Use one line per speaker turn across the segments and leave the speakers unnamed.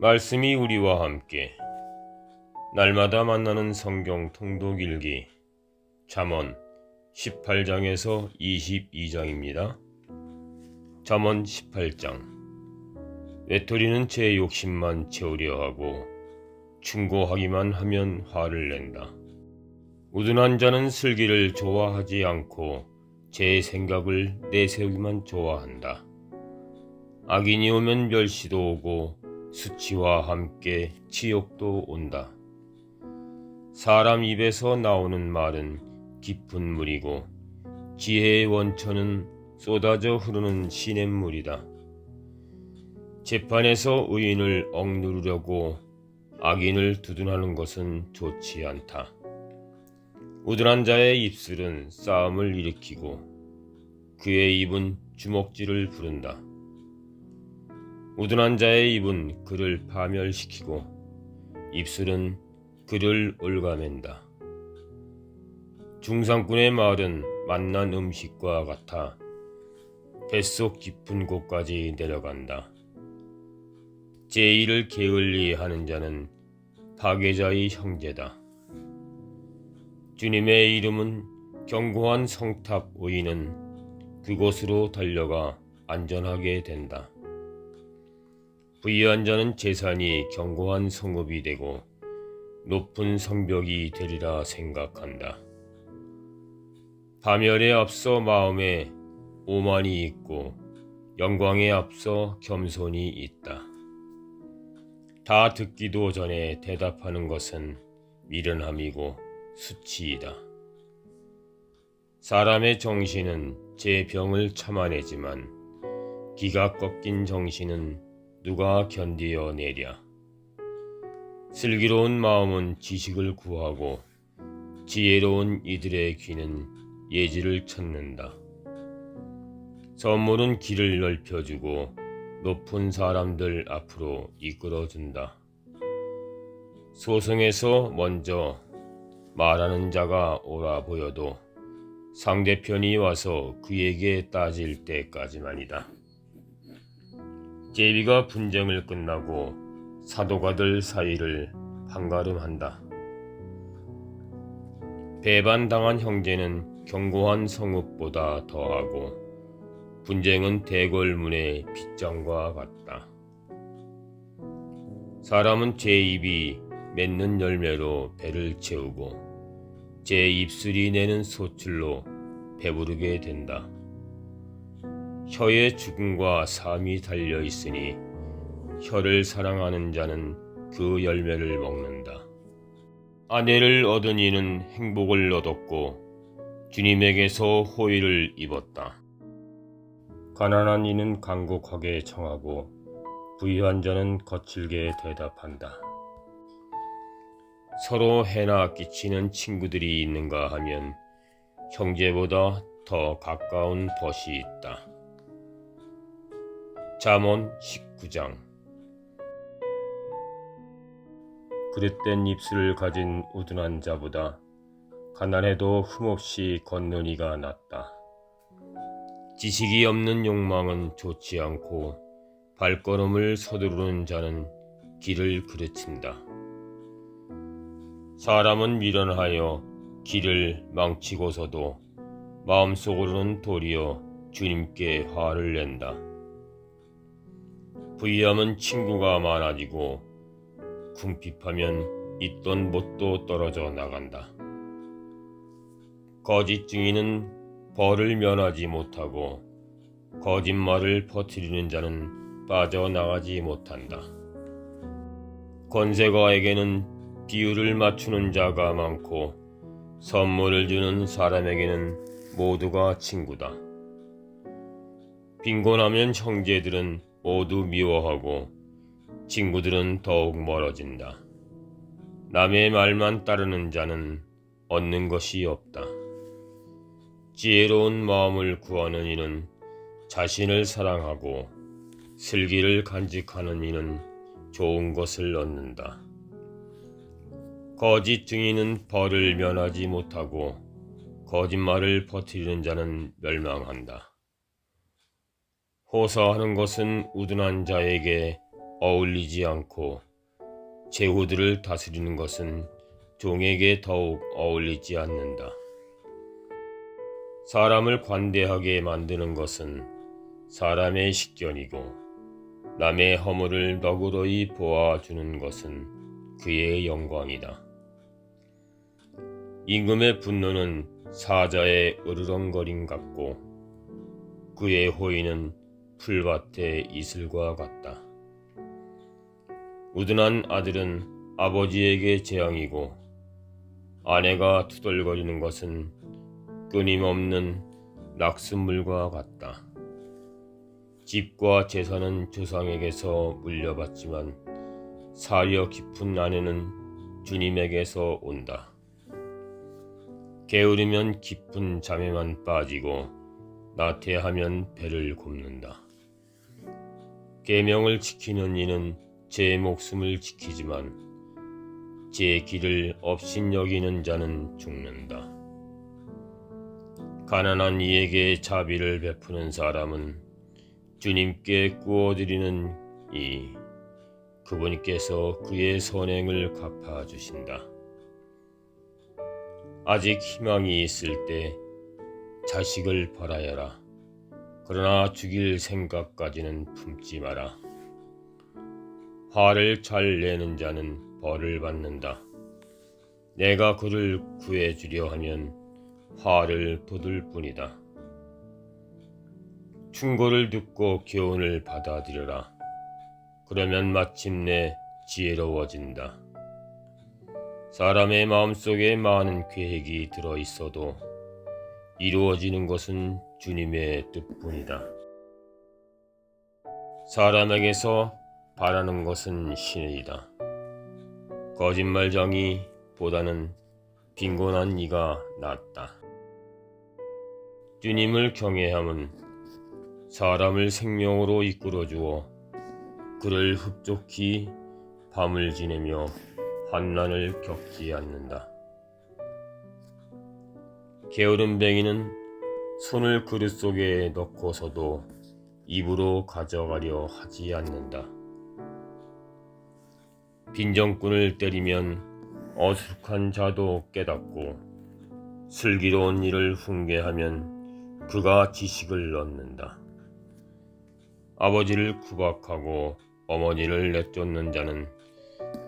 말씀이 우리와 함께 날마다 만나는 성경 통독 일기 잠언 18장에서 22장입니다. 잠언 18장. 외톨이는 제 욕심만 채우려 하고 충고하기만 하면 화를 낸다. 우둔한 자는 슬기를 좋아하지 않고 제 생각을 내세우기만 좋아한다. 악인이 오면 멸시도 오고 수치와 함께 치욕도 온다. 사람 입에서 나오는 말은 깊은 물이고 지혜의 원천은 쏟아져 흐르는 시냇물이다. 재판에서 의인을 억누르려고 악인을 두둔하는 것은 좋지 않다. 우둔한 자의 입술은 싸움을 일으키고 그의 입은 주먹질을 부른다. 우둔한 자의 입은 그를 파멸시키고 입술은 그를 올가맨다. 중상꾼의 말은 맛난 음식과 같아 뱃속 깊은 곳까지 내려간다. 제1을 게을리 하는 자는 파괴자의 형제다. 주님의 이름은 견고한 성탑 의인은 그곳으로 달려가 안전하게 된다. 부유한 자는 재산이 견고한 성읍이 되고 높은 성벽이 되리라 생각한다. 파멸에 앞서 마음에 오만이 있고 영광에 앞서 겸손이 있다. 다 듣기도 전에 대답하는 것은 미련함이고 수치이다. 사람의 정신은 제 병을 참아내지만 기가 꺾인 정신은 누가 견디어내랴. 슬기로운 마음은 지식을 구하고 지혜로운 이들의 귀는 예지를 찾는다. 선물은 길을 넓혀주고 높은 사람들 앞으로 이끌어준다. 소승에서 먼저 말하는 자가 옳아 보여도 상대편이 와서 그에게 따질 때까지만이다. 제비가 분쟁을 끝나고 사도가들 사이를 판가름한다. 배반당한 형제는 견고한 성읍보다 더하고 분쟁은 대궐문의 빗장과 같다. 사람은 제 입이 맺는 열매로 배를 채우고 제 입술이 내는 소출로 배부르게 된다. 혀에 죽음과 삶이 달려 있으니 혀를 사랑하는 자는 그 열매를 먹는다. 아내를 얻은 이는 행복을 얻었고 주님에게서 호의를 입었다. 가난한 이는 간곡하게 청하고 부유한 자는 거칠게 대답한다. 서로 해나 끼치는 친구들이 있는가 하면 형제보다 더 가까운 벗이 있다. 잠언 19장. 그릇된 입술을 가진 우둔한 자보다 가난해도 흠없이 걷는 이가 낫다. 지식이 없는 욕망은 좋지 않고 발걸음을 서두르는 자는 길을 그르친다. 사람은 미련하여 길을 망치고서도 마음속으로는 도리어 주님께 화를 낸다. 부유함은 친구가 많아지고 궁핍하면 있던 못도 떨어져 나간다. 거짓 증인은 벌을 면하지 못하고 거짓말을 퍼뜨리는 자는 빠져나가지 못한다. 권세가에게는 비율을 맞추는 자가 많고 선물을 주는 사람에게는 모두가 친구다. 빈곤하면 형제들은 모두 미워하고 친구들은 더욱 멀어진다. 남의 말만 따르는 자는 얻는 것이 없다. 지혜로운 마음을 구하는 이는 자신을 사랑하고 슬기를 간직하는 이는 좋은 것을 얻는다. 거짓 증인은 벌을 면하지 못하고 거짓말을 퍼뜨리는 자는 멸망한다. 호사하는 것은 우둔한 자에게 어울리지 않고 제후들을 다스리는 것은 종에게 더욱 어울리지 않는다. 사람을 관대하게 만드는 것은 사람의 식견이고 남의 허물을 너그러이 보아주는 것은 그의 영광이다. 임금의 분노는 사자의 으르렁거림 같고 그의 호의는 풀밭의 이슬과 같다. 우둔한 아들은 아버지에게 재앙이고 아내가 투덜거리는 것은 끊임없는 낙숫물과 같다. 집과 재산은 조상에게서 물려받지만 사려 깊은 아내는 주님에게서 온다. 게으르면 깊은 잠에만 빠지고 나태하면 배를 굽는다. 계명을 지키는 이는 제 목숨을 지키지만 제 길을 업신여기는 자는 죽는다. 가난한 이에게 자비를 베푸는 사람은 주님께 구워드리는 그분께서 그의 선행을 갚아주신다. 아직 희망이 있을 때 자식을 벌하여라. 그러나 죽일 생각까지는 품지 마라. 화를 잘 내는 자는 벌을 받는다. 내가 그를 구해주려 하면 화를 돋을 뿐이다. 충고를 듣고 교훈을 받아들여라. 그러면 마침내 지혜로워진다. 사람의 마음속에 많은 계획이 들어있어도 이루어지는 것은 주님의 뜻뿐이다. 사람에게서 바라는 것은 신의이다. 거짓말쟁이 보다는 빈곤한 이가 낫다. 주님을 경외함은 사람을 생명으로 이끌어주어 그를 흡족히 밤을 지내며 환난을 겪지 않는다. 게으름뱅이는 손을 그릇 속에 넣고서도 입으로 가져가려 하지 않는다. 빈정꾼을 때리면 어수룩한 자도 깨닫고 슬기로운 이를 훈계하면 그가 지식을 얻는다. 아버지를 구박하고 어머니를 내쫓는 자는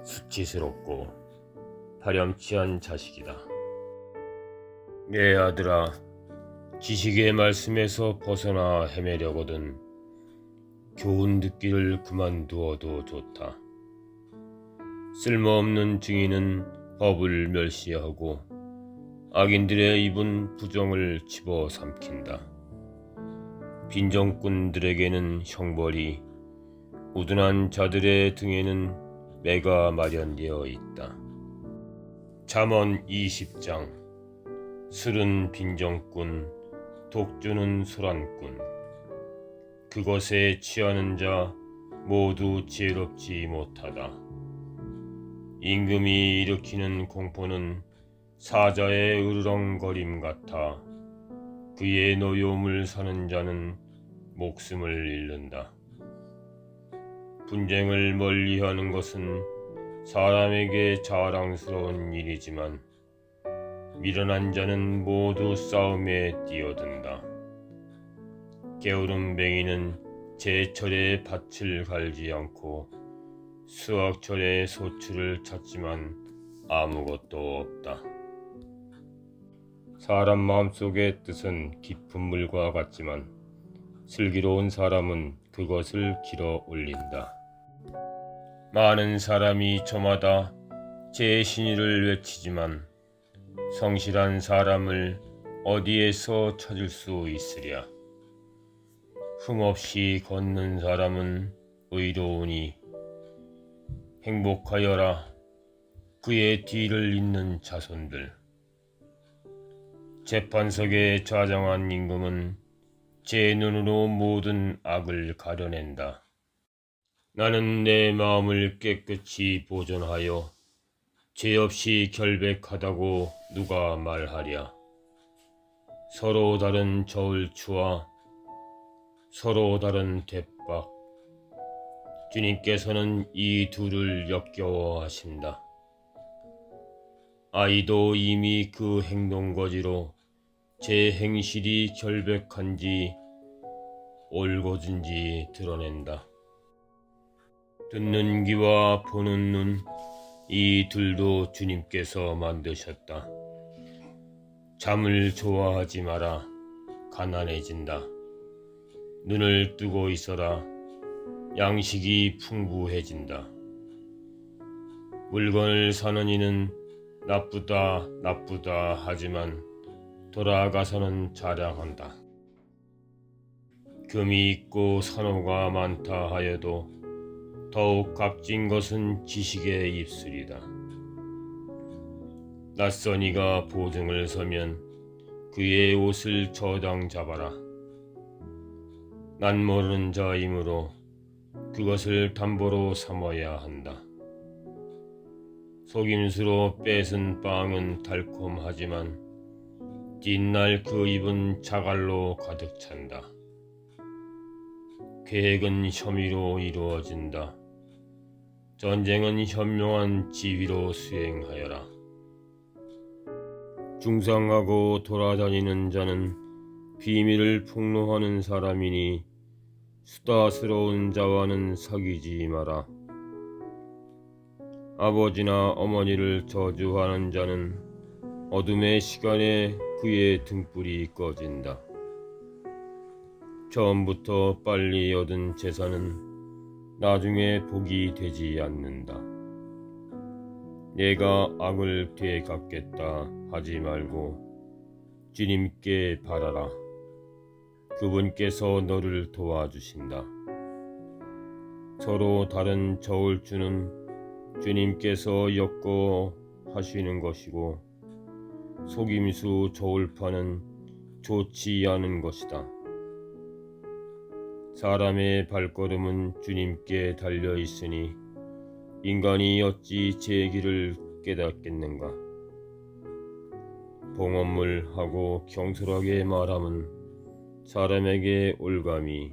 수치스럽고 파렴치한 자식이다. 내 아들아, 지식의 말씀에서 벗어나 헤매려거든 교훈 듣기를 그만두어도 좋다. 쓸모없는 증인은 법을 멸시하고 악인들의 입은 부정을 집어삼킨다. 빈정꾼들에게는 형벌이, 우둔한 자들의 등에는 매가 마련되어 있다. 잠언 20장. 술은 빈정꾼, 독주는 소란꾼. 그것에 취하는 자 모두 지혜롭지 못하다. 임금이 일으키는 공포는 사자의 으르렁거림 같아 그의 노여움을 사는 자는 목숨을 잃는다. 분쟁을 멀리하는 것은 사람에게 자랑스러운 일이지만 미련한 자는 모두 싸움에 뛰어든다. 게으름뱅이는 제철에 밭을 갈지 않고 수확철에 소출을 찾지만 아무것도 없다. 사람 마음속의 뜻은 깊은 물과 같지만 슬기로운 사람은 그것을 길어 올린다. 많은 사람이 저마다 제 신의를 외치지만 성실한 사람을 어디에서 찾을 수 있으랴. 흠없이 걷는 사람은 의로우니 행복하여라 그의 뒤를 잇는 자손들. 재판석에 좌정한 임금은 제 눈으로 모든 악을 가려낸다. 나는 내 마음을 깨끗이 보존하여 죄 없이 결백하다고 누가 말하랴. 서로 다른 저울추와 서로 다른 대박, 주님께서는 이 둘을 역겨워하신다. 아이도 이미 그 행동거지로 제 행실이 결백한지 올곧은지 드러낸다. 듣는 귀와 보는 눈, 이 둘도 주님께서 만드셨다. 잠을 좋아하지 마라, 가난해진다. 눈을 뜨고 있어라, 양식이 풍부해진다. 물건을 사는 이는 나쁘다 나쁘다 하지만 돌아가서는 자랑한다. 금이 있고 산호가 많다 하여도 더욱 값진 것은 지식의 입술이다. 낯선 이가 보증을 서면 그의 옷을 저당 잡아라. 난 모르는 자이므로 그것을 담보로 삼아야 한다. 속임수로 뺏은 빵은 달콤하지만 뒷날 그 입은 자갈로 가득 찬다. 계획은 혐의로 이루어진다. 전쟁은 현명한 지휘로 수행하여라. 중상하고 돌아다니는 자는 비밀을 폭로하는 사람이니 수다스러운 자와는 사귀지 마라. 아버지나 어머니를 저주하는 자는 어둠의 시간에 그의 등불이 꺼진다. 처음부터 빨리 얻은 재산은 나중에 복이 되지 않는다. 내가 악을 되갚겠다 하지 말고 주님께 바라라. 그분께서 너를 도와주신다. 서로 다른 저울주는 주님께서 엮어 하시는 것이고 속임수 저울파는 좋지 않은 것이다. 사람의 발걸음은 주님께 달려 있으니 인간이 어찌 제 길을 깨닫겠는가. 봉헌물하고 경솔하게 말함은 사람에게 올감이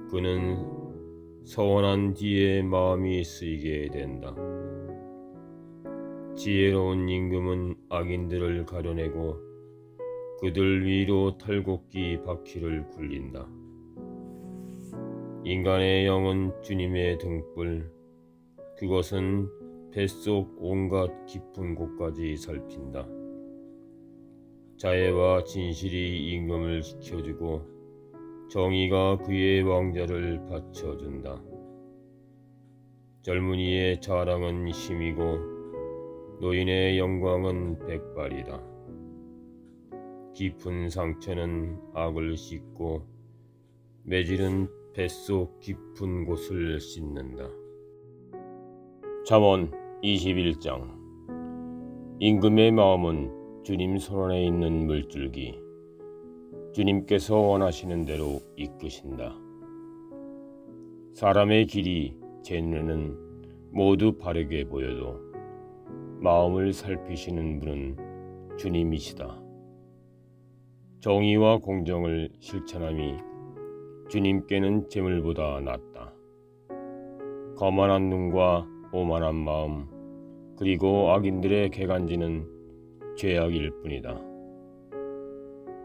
그는 서원한 뒤에 마음이 쓰이게 된다. 지혜로운 임금은 악인들을 가려내고 그들 위로 탈곡기 바퀴를 굴린다. 인간의 영은 주님의 등불, 그것은 뱃속 온갖 깊은 곳까지 살핀다. 자애와 진실이 임금을 지켜주고 정의가 그의 왕자를 받쳐준다. 젊은이의 자랑은 힘이고 노인의 영광은 백발이다. 깊은 상처는 악을 씻고 매질은 뱃속 깊은 곳을 씻는다. 잠언 21장. 임금의 마음은 주님 손안에 있는 물줄기, 주님께서 원하시는 대로 이끄신다. 사람의 길이 제 눈에는 모두 바르게 보여도 마음을 살피시는 분은 주님이시다. 정의와 공정을 실천함이 주님께는 재물보다 낫다. 거만한 눈과 오만한 마음, 그리고 악인들의 개간지는 죄악일 뿐이다.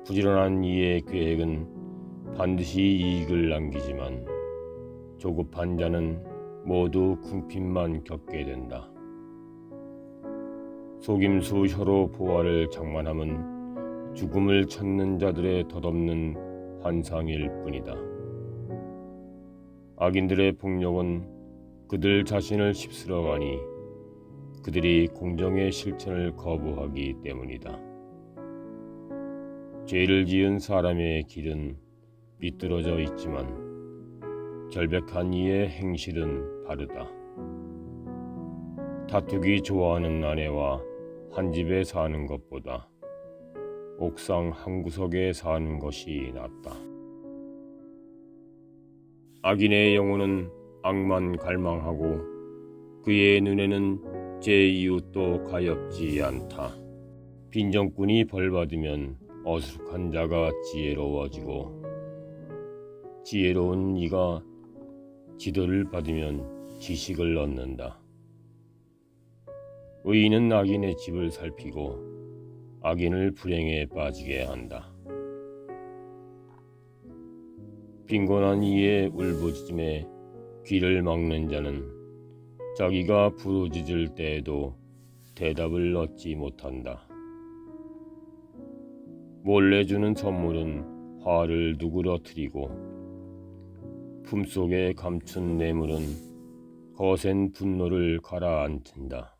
부지런한 이의 계획은 반드시 이익을 남기지만 조급한 자는 모두 궁핍만 겪게 된다. 속임수 혀로 보화를 장만함은 죽음을 찾는 자들의 덧없는 환상일 뿐이다. 악인들의 폭력은 그들 자신을 휩쓸어가니 그들이 공정의 실천을 거부하기 때문이다. 죄를 지은 사람의 길은 삐뚤어져 있지만 결백한 이의 행실은 바르다. 다투기 좋아하는 아내와 한 집에 사는 것보다 옥상 한 구석에 사는 것이 낫다. 악인의 영혼은 악만 갈망하고 그의 눈에는 제 이웃도 가엾지 않다. 빈정꾼이 벌받으면 어수룩한 자가 지혜로워지고 지혜로운 이가 지도를 받으면 지식을 얻는다. 의인은 악인의 집을 살피고 악인을 불행에 빠지게 한다. 빈곤한 이의 울부짖음에 귀를 막는 자는 자기가 부르짖을 때에도 대답을 얻지 못한다. 몰래 주는 선물은 화를 누그러뜨리고 품속에 감춘 뇌물은 거센 분노를 가라앉힌다.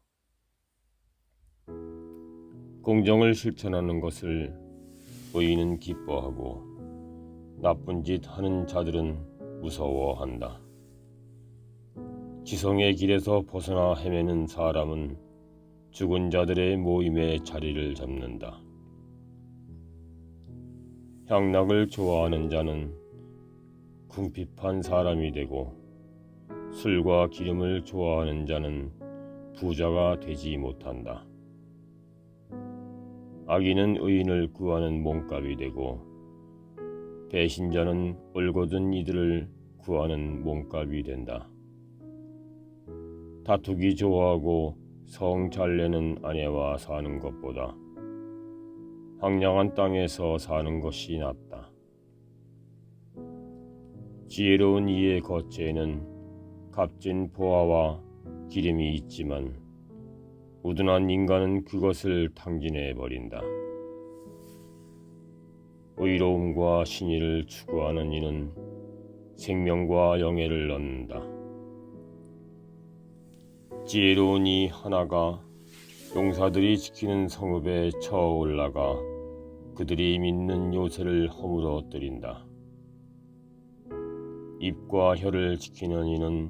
공정을 실천하는 것을 의인은 기뻐하고 나쁜 짓 하는 자들은 무서워한다. 지성의 길에서 벗어나 헤매는 사람은 죽은 자들의 모임에 자리를 잡는다. 향락을 좋아하는 자는 궁핍한 사람이 되고 술과 기름을 좋아하는 자는 부자가 되지 못한다. 악인은 의인을 구하는 몸값이 되고 배신자는 올곧은 이들을 구하는 몸값이 된다. 다투기 좋아하고 성 잘내는 아내와 사는 것보다 황량한 땅에서 사는 것이 낫다. 지혜로운 이의 거처에는 값진 보화와 기름이 있지만 우둔한 인간은 그것을 탕진해 버린다. 의로움과 신의를 추구하는 이는 생명과 영예를 얻는다. 지혜로운 이 하나가 용사들이 지키는 성읍에 쳐 올라가 그들이 믿는 요새를 허물어뜨린다. 입과 혀를 지키는 이는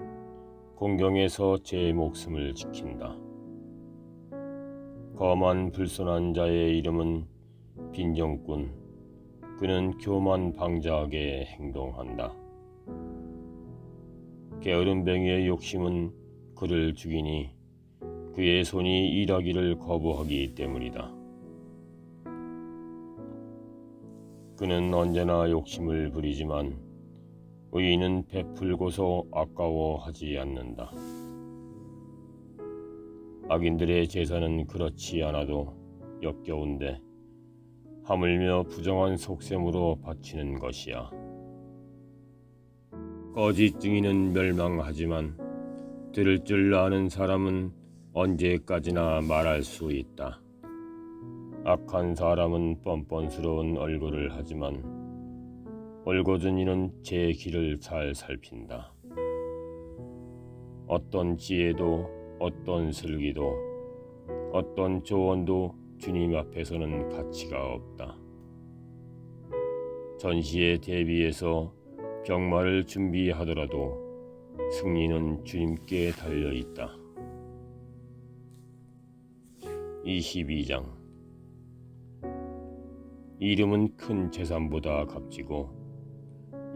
공경에서 제 목숨을 지킨다. 거만 불손한 자의 이름은 빈정꾼, 그는 교만 방자하게 행동한다. 게으름뱅이의 욕심은 그를 죽이니 그의 손이 일하기를 거부하기 때문이다. 그는 언제나 욕심을 부리지만 의인은 베풀고서 아까워하지 않는다. 악인들의 제사는 그렇지 않아도 역겨운데 하물며 부정한 속셈으로 바치는 것이야. 거짓 증인은 멸망하지만 들을 줄 아는 사람은 언제까지나 말할 수 있다. 악한 사람은 뻔뻔스러운 얼굴을 하지만 올곧은 이는 제 길을 잘 살핀다. 어떤 지혜도 어떤 슬기도 어떤 조언도 주님 앞에서는 가치가 없다. 전시에 대비해서 병마를 준비하더라도 승리는 주님께 달려있다. 22장 이름은 큰 재산보다 값지고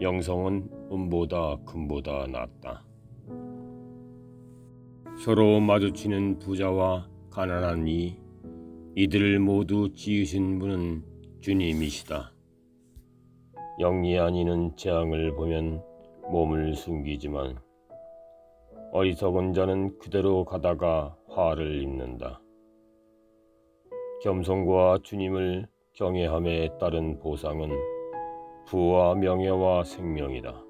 영성은 은보다 금보다 낫다. 서로 마주치는 부자와 가난한 이들을 모두 지으신 분은 주님이시다. 영리한 이는 재앙을 보면 몸을 숨기지만 어리석은 자는 그대로 가다가 화를 입는다. 겸손과 주님을 경외함에 따른 보상은 부와 명예와 생명이다.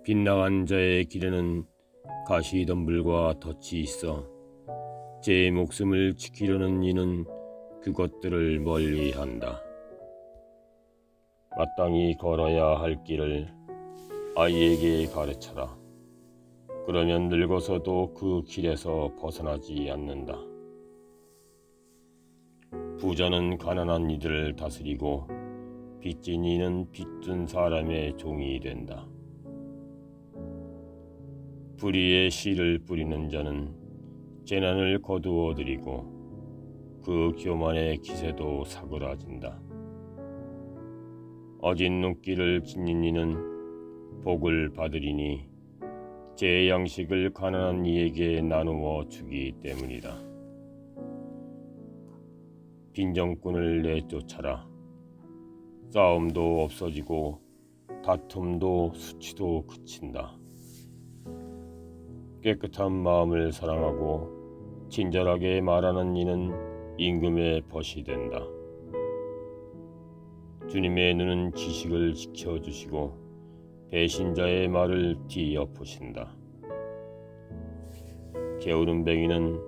빗나간 자의 길에는 가시덤불과 덫이 있어 제 목숨을 지키려는 이는 그것들을 멀리한다. 마땅히 걸어야 할 길을 아이에게 가르쳐라. 그러면 늙어서도 그 길에서 벗어나지 않는다. 부자는 가난한 이들을 다스리고 빚진 이는 빚준 사람의 종이 된다. 불의의 씨를 뿌리는 자는 재난을 거두어들이고 그 교만의 기세도 사그라진다. 어진 눈길을 지닌 이는 복을 받으리니 제 양식을 가난한 이에게 나누어 주기 때문이다. 빈정꾼을 내쫓아라. 싸움도 없어지고 다툼도 수치도 그친다. 깨끗한 마음을 사랑하고 친절하게 말하는 이는 임금의 벗이 된다. 주님의 눈은 지식을 지켜주시고 배신자의 말을 뒤엎으신다. 게으름뱅이는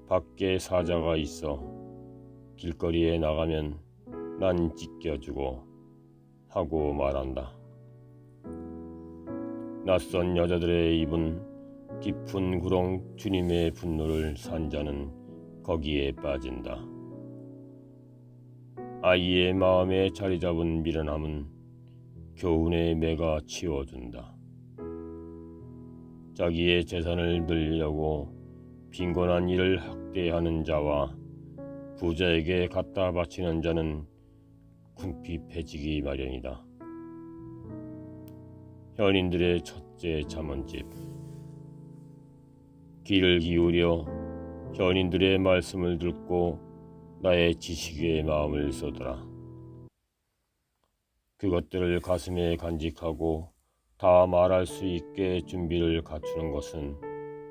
밖에 사자가 있어 길거리에 나가면 난 찢겨주고 하고 말한다. 낯선 여자들의 입은 깊은 구렁 주님의 분노를 산 자는 거기에 빠진다. 아이의 마음에 자리 잡은 미련함은 교훈의 매가 치워준다. 자기의 재산을 늘리려고 빈곤한 이를 학대하는 자와 부자에게 갖다 바치는 자는 궁핍해지기 마련이다. 현인들의 첫째 잠언집. 귀를 기울여 현인들의 말씀을 듣고 나의 지식의 마음을 쏟아라. 그것들을 가슴에 간직하고 다 말할 수 있게 준비를 갖추는 것은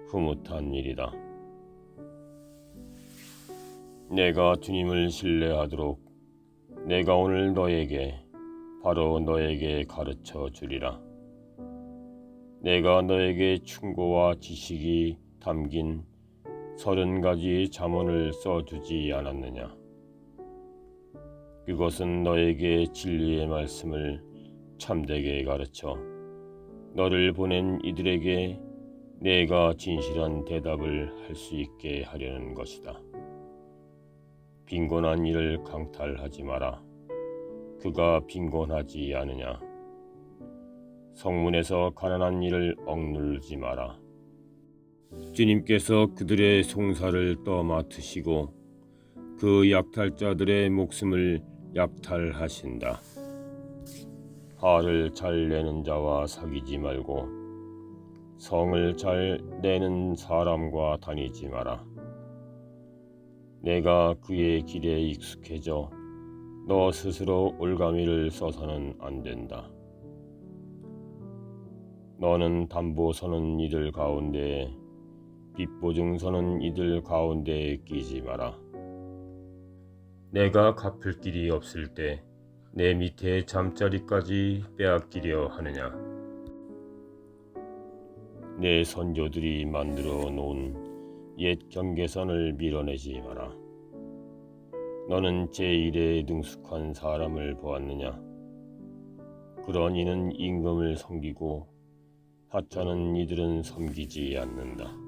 흐뭇한 일이다. 내가 주님을 신뢰하도록 내가 오늘 너에게 바로 너에게 가르쳐 주리라. 내가 너에게 충고와 지식이 담긴 30가지 잠언을 써주지 않았느냐. 그것은 너에게 진리의 말씀을 참되게 가르쳐 너를 보낸 이들에게 내가 진실한 대답을 할 수 있게 하려는 것이다. 빈곤한 이를 강탈하지 마라. 그가 빈곤하지 않으냐. 성문에서 가난한 이를 억누르지 마라. 주님께서 그들의 송사를 떠맡으시고 그 약탈자들의 목숨을 약탈하신다. 화를 잘 내는 자와 사귀지 말고 성을 잘 내는 사람과 다니지 마라. 내가 그의 길에 익숙해져 너 스스로 올가미를 써서는 안 된다. 너는 담보 서는 이들 가운데 빚보증 서는 이들 가운데에 끼지 마라. 내가 갚을 길이 없을 때 내 밑에 잠자리까지 빼앗기려 하느냐. 내 선조들이 만들어 놓은 옛 경계선을 밀어내지 마라. 너는 제1에 능숙한 사람을 보았느냐. 그런 이는 임금을 섬기고 하찮은 이들은 섬기지 않는다.